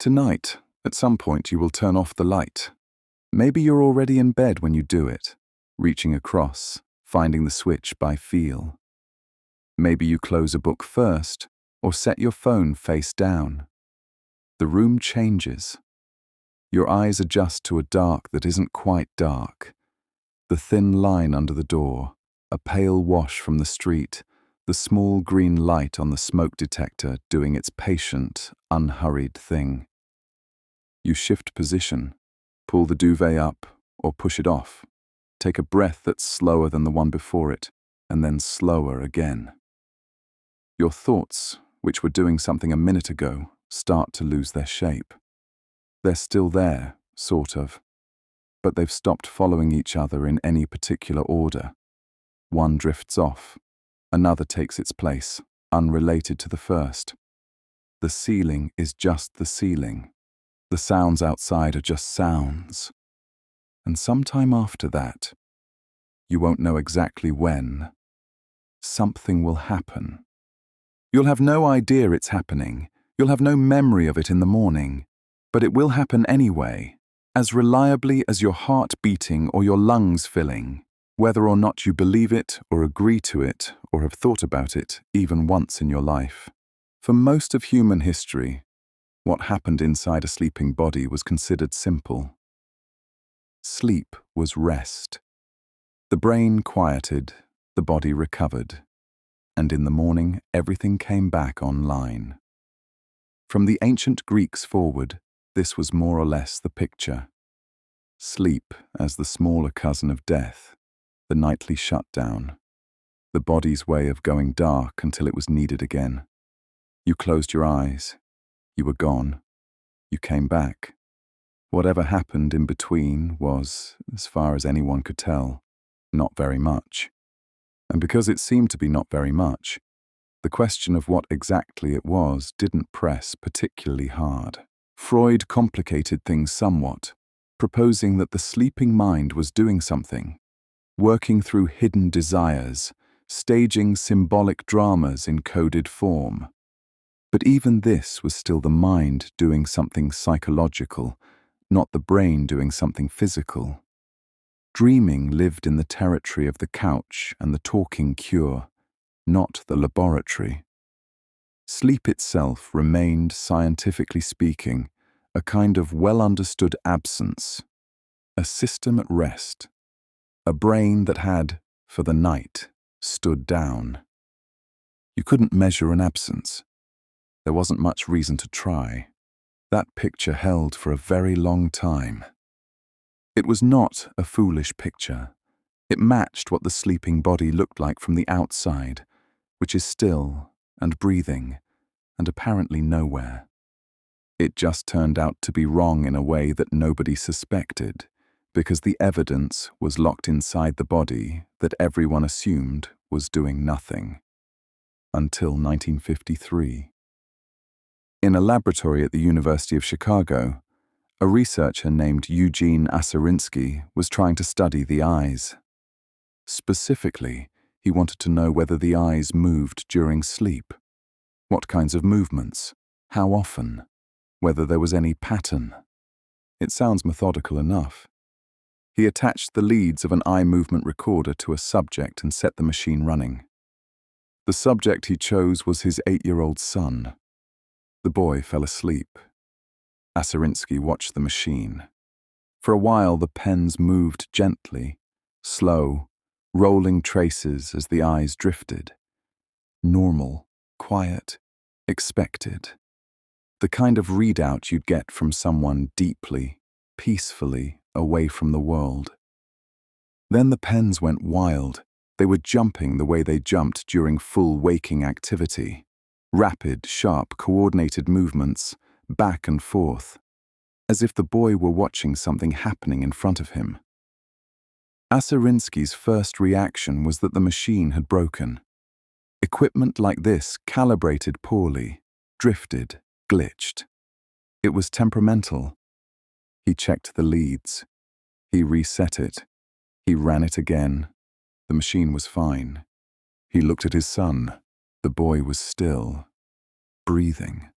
Tonight, at some point, you will turn off the light. Maybe you're already in bed when you do it, reaching across, finding the switch by feel. Maybe you close a book first, or set your phone face down. The room changes. Your eyes adjust to a dark that isn't quite dark. The thin line under the door, a pale wash from the street, the small green light on the smoke detector doing its patient, unhurried thing. You shift position, pull the duvet up or push it off. Take a breath that's slower than the one before it, and then slower again. Your thoughts, which were doing something a minute ago, start to lose their shape. They're still there, sort of, but they've stopped following each other in any particular order. One drifts off, another takes its place, unrelated to the first. The ceiling is just the ceiling. The sounds outside are just sounds. And sometime after that, you won't know exactly when, something will happen. You'll have no idea it's happening. You'll have no memory of it in the morning. But it will happen anyway, as reliably as your heart beating or your lungs filling, whether or not you believe it or agree to it or have thought about it even once in your life. For most of human history, what happened inside a sleeping body was considered simple. Sleep was rest. The brain quieted, the body recovered, and in the morning everything came back online. From the ancient Greeks forward, this was more or less the picture. Sleep as the smaller cousin of death, the nightly shutdown, the body's way of going dark until it was needed again. You closed your eyes. You were gone. You came back. Whatever happened in between was, as far as anyone could tell, not very much. And because it seemed to be not very much, the question of what exactly it was didn't press particularly hard. Freud complicated things somewhat, proposing that the sleeping mind was doing something, working through hidden desires, staging symbolic dramas in coded form. But even this was still the mind doing something psychological, not the brain doing something physical. Dreaming lived in the territory of the couch and the talking cure, not the laboratory. Sleep itself remained, scientifically speaking, a kind of well-understood absence, a system at rest, a brain that had, for the night, stood down. You couldn't measure an absence. There wasn't much reason to try. That picture held for a very long time. It was not a foolish picture. It matched what the sleeping body looked like from the outside, which is still and breathing and apparently nowhere. It just turned out to be wrong in a way that nobody suspected, because the evidence was locked inside the body that everyone assumed was doing nothing. Until 1953. In a laboratory at the University of Chicago, a researcher named Eugene Aserinsky was trying to study the eyes. Specifically, he wanted to know whether the eyes moved during sleep. What kinds of movements? How often? Whether there was any pattern. It sounds methodical enough. He attached the leads of an eye movement recorder to a subject and set the machine running. The subject he chose was his 8-year-old son. The boy fell asleep. Aserinsky watched the machine. For a while the pens moved gently, slow, rolling traces as the eyes drifted. Normal, quiet, expected. The kind of readout you'd get from someone deeply, peacefully away from the world. Then the pens went wild. They were jumping the way they jumped during full waking activity. Rapid, sharp, coordinated movements, back and forth, as if the boy were watching something happening in front of him. Aserinsky's first reaction was that the machine had broken. Equipment like this calibrated poorly, drifted, glitched. It was temperamental. He checked the leads. He reset it. He ran it again. The machine was fine. He looked at his son. The boy was still, breathing,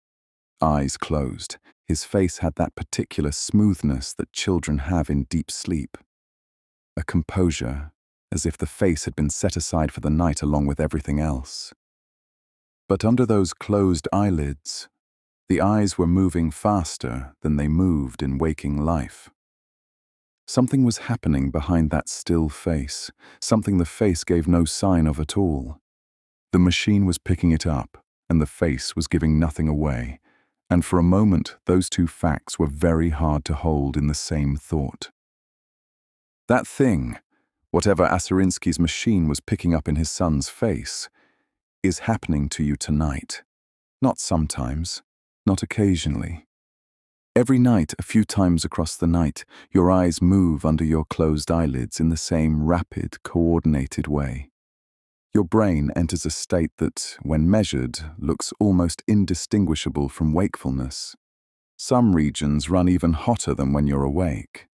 eyes closed. His face had that particular smoothness that children have in deep sleep. A composure, as if the face had been set aside for the night along with everything else. But under those closed eyelids, the eyes were moving faster than they moved in waking life. Something was happening behind that still face, something the face gave no sign of at all. The machine was picking it up, and the face was giving nothing away, and for a moment those two facts were very hard to hold in the same thought. That thing, whatever Aserinsky's machine was picking up in his son's face, is happening to you tonight. Not sometimes, not occasionally. Every night, a few times across the night, your eyes move under your closed eyelids in the same rapid, coordinated way. Your brain enters a state that, when measured, looks almost indistinguishable from wakefulness. Some regions run even hotter than when you're awake.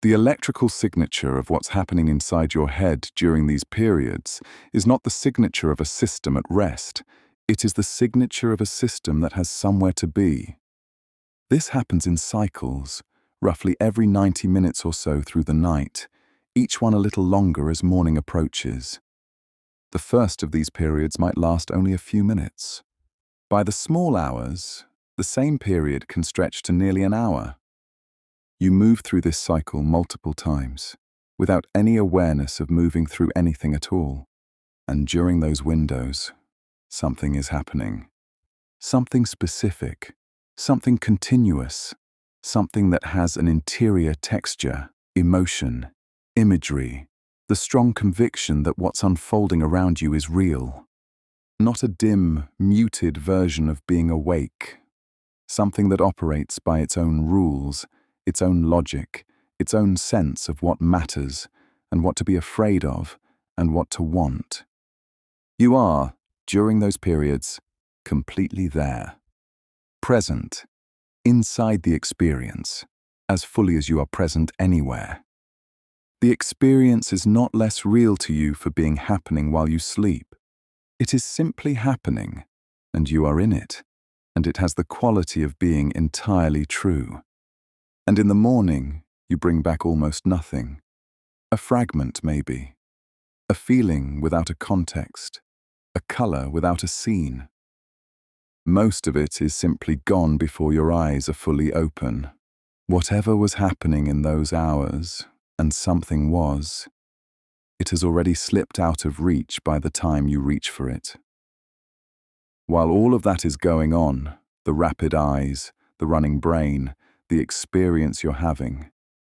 The electrical signature of what's happening inside your head during these periods is not the signature of a system at rest. It is the signature of a system that has somewhere to be. This happens in cycles, roughly every 90 minutes or so through the night, each one a little longer as morning approaches. The first of these periods might last only a few minutes. By the small hours, the same period can stretch to nearly an hour. You move through this cycle multiple times, without any awareness of moving through anything at all. And during those windows, something is happening. Something specific, something continuous, something that has an interior texture, emotion, imagery, the strong conviction that what's unfolding around you is real. Not a dim, muted version of being awake. Something that operates by its own rules, its own logic, its own sense of what matters and what to be afraid of and what to want. You are, during those periods, completely there. Present, inside the experience, as fully as you are present anywhere. The experience is not less real to you for being happening while you sleep. It is simply happening, and you are in it, and it has the quality of being entirely true. And in the morning, you bring back almost nothing. A fragment, maybe. A feeling without a context. A color without a scene. Most of it is simply gone before your eyes are fully open. Whatever was happening in those hours, and something was, it has already slipped out of reach by the time you reach for it. While all of that is going on, the rapid eyes, the running brain, the experience you're having,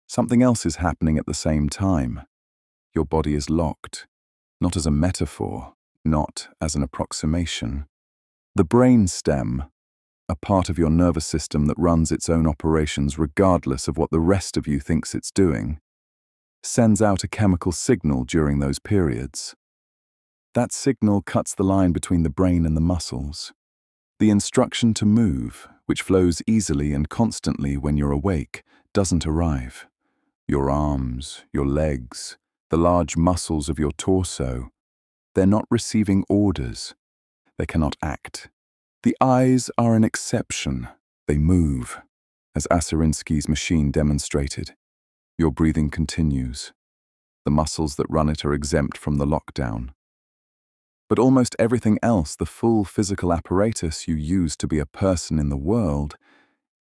something else is happening at the same time. Your body is locked, not as a metaphor, not as an approximation. The brain stem, a part of your nervous system that runs its own operations regardless of what the rest of you thinks it's doing, sends out a chemical signal during those periods. That signal cuts the line between the brain and the muscles. The instruction to move, which flows easily and constantly when you're awake, doesn't arrive. Your arms, your legs, the large muscles of your torso, they're not receiving orders. They cannot act. The eyes are an exception. They move, as Aserinsky's machine demonstrated. Your breathing continues. The muscles that run it are exempt from the lockdown. But almost everything else, the full physical apparatus you use to be a person in the world,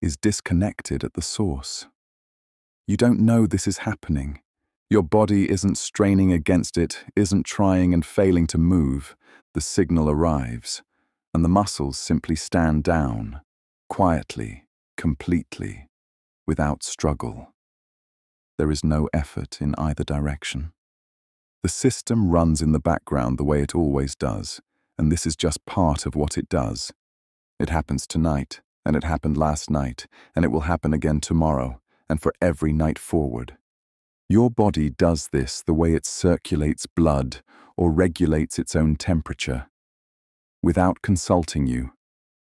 is disconnected at the source. You don't know this is happening. Your body isn't straining against it, isn't trying and failing to move. The signal arrives, and the muscles simply stand down, quietly, completely, without struggle. There is no effort in either direction. The system runs in the background the way it always does, and this is just part of what it does. It happens tonight, and it happened last night, and it will happen again tomorrow, and for every night forward. Your body does this the way it circulates blood or regulates its own temperature, without consulting you,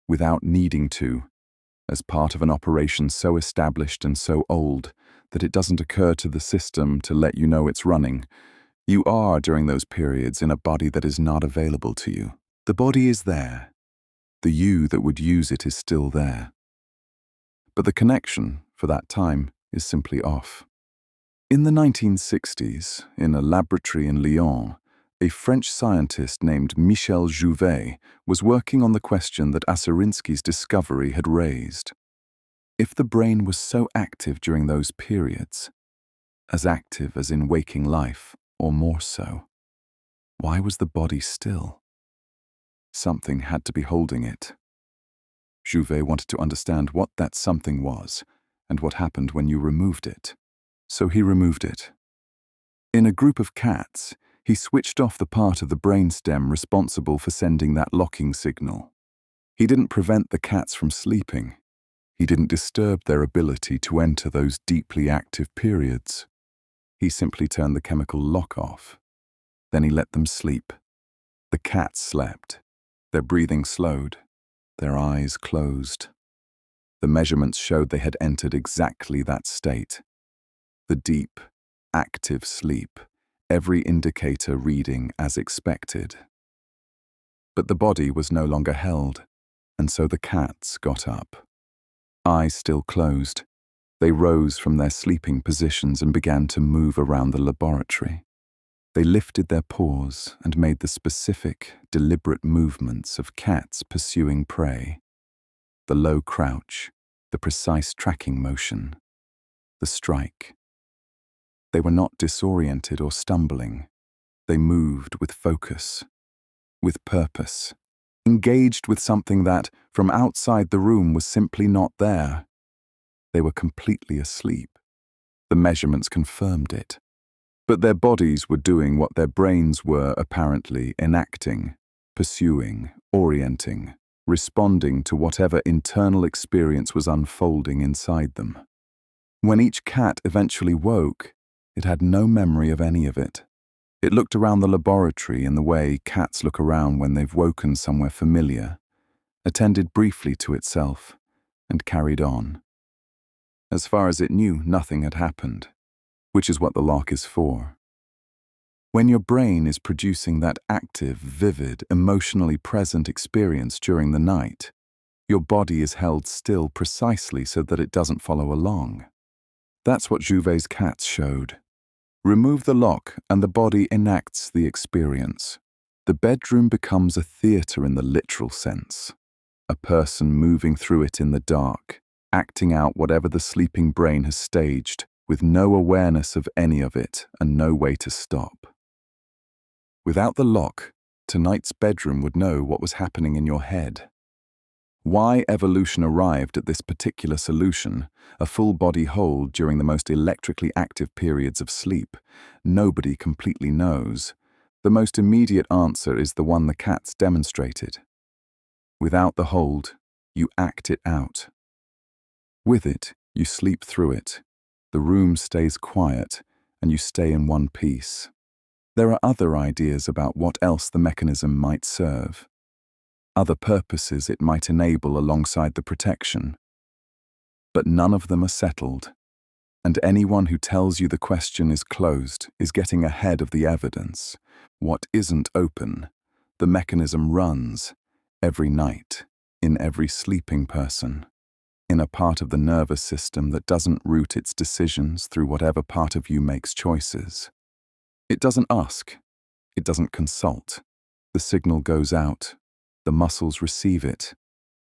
without needing to, as part of an operation so established and so old that it doesn't occur to the system to let you know it's running. You are, during those periods, in a body that is not available to you. The body is there. The you that would use it is still there. but the connection, for that time, is simply off. In the 1960s, in a laboratory in Lyon, a French scientist named Michel Jouvet was working on the question that Aserinsky's discovery had raised. If the brain was so active during those periods, as active as in waking life, or more so, why was the body still? Something had to be holding it. Jouvet wanted to understand what that something was and what happened when you removed it. So he removed it. In a group of cats, he switched off the part of the brainstem responsible for sending that locking signal. He didn't prevent the cats from sleeping. He didn't disturb their ability to enter those deeply active periods. He simply turned the chemical lock off. Then he let them sleep. The cats slept. Their breathing slowed. Their eyes closed. The measurements showed they had entered exactly that state. The deep, active sleep, every indicator reading as expected. But the body was no longer held, and so the cats got up. Eyes still closed, they rose from their sleeping positions and began to move around the laboratory. They lifted their paws and made the specific, deliberate movements of cats pursuing prey. The low crouch, the precise tracking motion, the strike. They were not disoriented or stumbling. They moved with focus, with purpose, engaged with something that, from outside the room, was simply not there. They were completely asleep. The measurements confirmed it. But their bodies were doing what their brains were apparently enacting, pursuing, orienting, responding to whatever internal experience was unfolding inside them. When each cat eventually woke, it had no memory of any of it. It looked around the laboratory in the way cats look around when they've woken somewhere familiar, attended briefly to itself, and carried on. As far as it knew, nothing had happened, which is what the lock is for. When your brain is producing that active, vivid, emotionally present experience during the night, your body is held still precisely so that it doesn't follow along. That's what Jouvet's cats showed. Remove the lock and the body enacts the experience. The bedroom becomes a theater in the literal sense, a person moving through it in the dark, acting out whatever the sleeping brain has staged, with no awareness of any of it and no way to stop. Without the lock, tonight's bedroom would know what was happening in your head. Why evolution arrived at this particular solution, a full body hold during the most electrically active periods of sleep, nobody completely knows. The most immediate answer is the one the cats demonstrated. Without the hold, you act it out. With it, you sleep through it. The room stays quiet, and you stay in one piece. There are other ideas about what else the mechanism might serve, other purposes it might enable alongside the protection. But none of them are settled, and anyone who tells you the question is closed is getting ahead of the evidence. What isn't open, the mechanism runs, every night, in every sleeping person, in a part of the nervous system that doesn't root its decisions through whatever part of you makes choices. It doesn't ask, it doesn't consult. The signal goes out, the muscles receive it,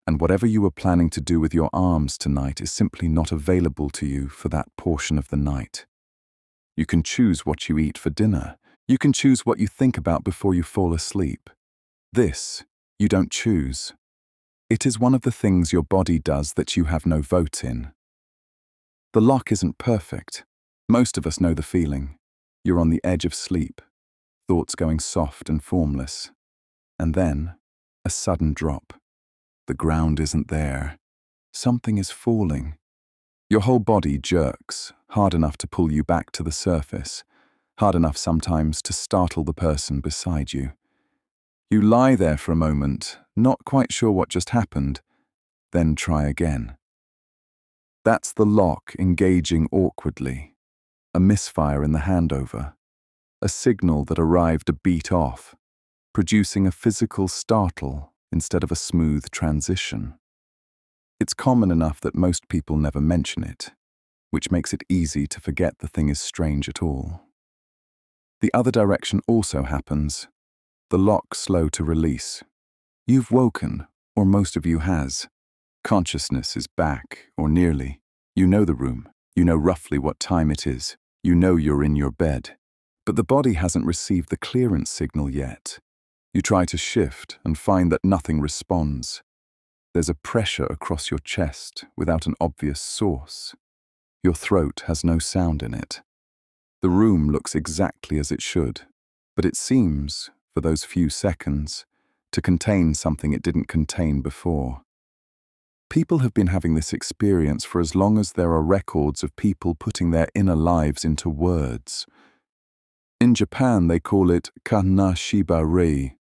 and whatever you were planning to do with your arms tonight is simply not available to you for that portion of the night. You can choose what you eat for dinner. You can choose what you think about before you fall asleep. This, you don't choose. It is one of the things your body does that you have no vote in. The lock isn't perfect. Most of us know the feeling. You're on the edge of sleep, thoughts going soft and formless. And then, a sudden drop. The ground isn't there. Something is falling. Your whole body jerks, hard enough to pull you back to the surface, hard enough sometimes to startle the person beside you. You lie there for a moment, not quite sure what just happened, then try again. That's the lock engaging awkwardly, a misfire in the handover, a signal that arrived a beat off, producing a physical startle instead of a smooth transition. It's common enough that most people never mention it, which makes it easy to forget the thing is strange at all. The other direction also happens. The lock slow to release. You've woken, or most of you has. Consciousness is back, or nearly. You know the room. You know roughly what time it is. You know you're in your bed. But the body hasn't received the clearance signal yet. You try to shift and find that nothing responds. There's a pressure across your chest without an obvious source. Your throat has no sound in it. The room looks exactly as it should, but it seems, for those few seconds, to contain something it didn't contain before. People have been having this experience for as long as there are records of people putting their inner lives into words. In Japan, they call it kana shiba rei,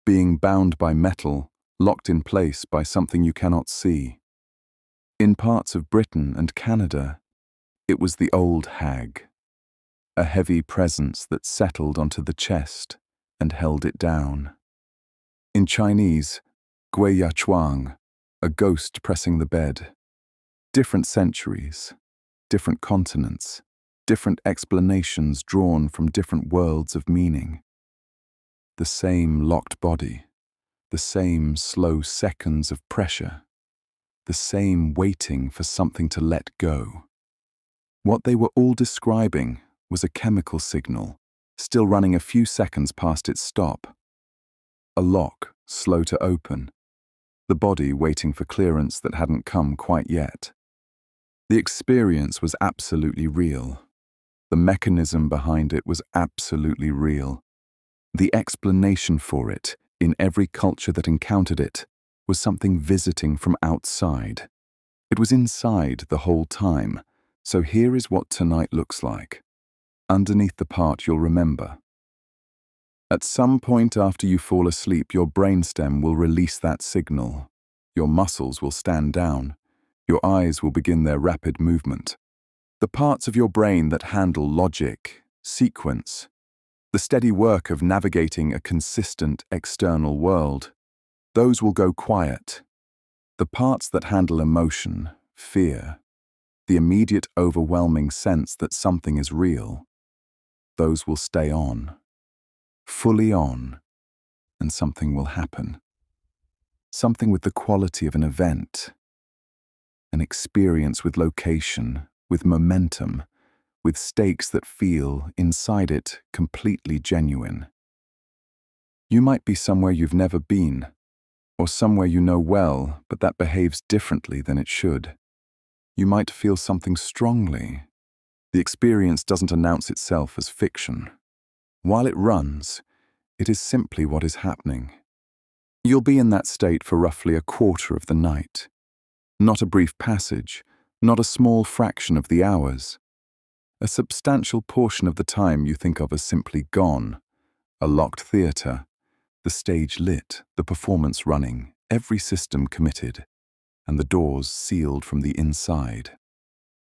being bound by metal, locked in place by something you cannot see. In parts of Britain and Canada, it was the old hag, a heavy presence that settled onto the chest and held it down. In Chinese, gui ya chuang, a ghost pressing the bed. Different centuries, different continents, different explanations drawn from different worlds of meaning. The same locked body, the same slow seconds of pressure, the same waiting for something to let go. What they were all describing was a chemical signal, still running a few seconds past its stop. A lock, slow to open, the body waiting for clearance that hadn't come quite yet. The experience was absolutely real. The mechanism behind it was absolutely real. The explanation for it, in every culture that encountered it, was something visiting from outside. It was inside the whole time, so here is what tonight looks like. Underneath the part you'll remember. At some point after you fall asleep, your brainstem will release that signal. Your muscles will stand down. Your eyes will begin their rapid movement. The parts of your brain that handle logic, sequence, the steady work of navigating a consistent external world, those will go quiet. The parts that handle emotion, fear, the immediate overwhelming sense that something is real, those will stay on, fully on, and something will happen. Something with the quality of an event, an experience with location, with momentum, with stakes that feel, inside it, completely genuine. You might be somewhere you've never been, or somewhere you know well, but that behaves differently than it should. You might feel something strongly. The experience doesn't announce itself as fiction. While it runs, it is simply what is happening. You'll be in that state for roughly a quarter of the night. Not a brief passage, not a small fraction of the hours. A substantial portion of the time you think of as simply gone. A locked theatre, the stage lit, the performance running, every system committed, and the doors sealed from the inside.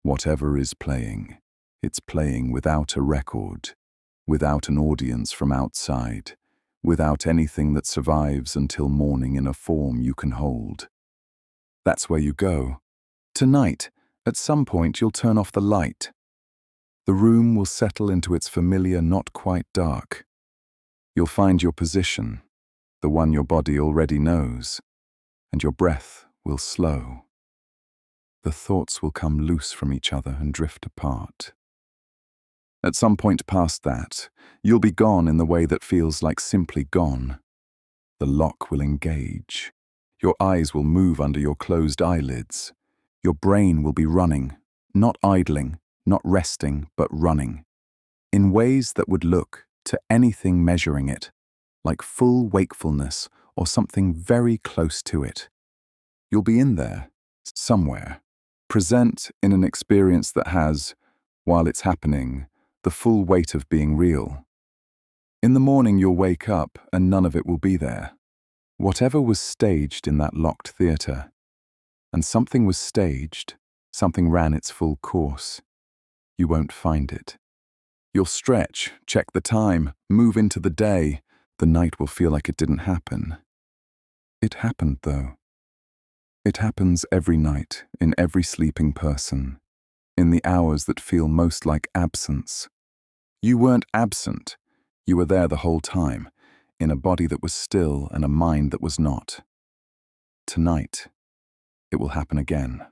Whatever is playing, it's playing without a record, without an audience from outside, without anything that survives until morning in a form you can hold. That's where you go. Tonight, at some point you'll turn off the light. The room will settle into its familiar not quite dark. You'll find your position, the one your body already knows, and your breath will slow. The thoughts will come loose from each other and drift apart. At some point past that, you'll be gone in the way that feels like simply gone. The lock will engage. Your eyes will move under your closed eyelids. Your brain will be running, not idling, not resting, but running, in ways that would look, to anything measuring it, like full wakefulness or something very close to it. You'll be in there, somewhere, present in an experience that has, while it's happening, the full weight of being real. In the morning you'll wake up and none of it will be there. Whatever was staged in that locked theatre, and something was staged, something ran its full course, you won't find it. You'll stretch, check the time, move into the day. The night will feel like it didn't happen. It happened, though. It happens every night, in every sleeping person, in the hours that feel most like absence. You weren't absent. You were there the whole time, in a body that was still and a mind that was not. Tonight, it will happen again.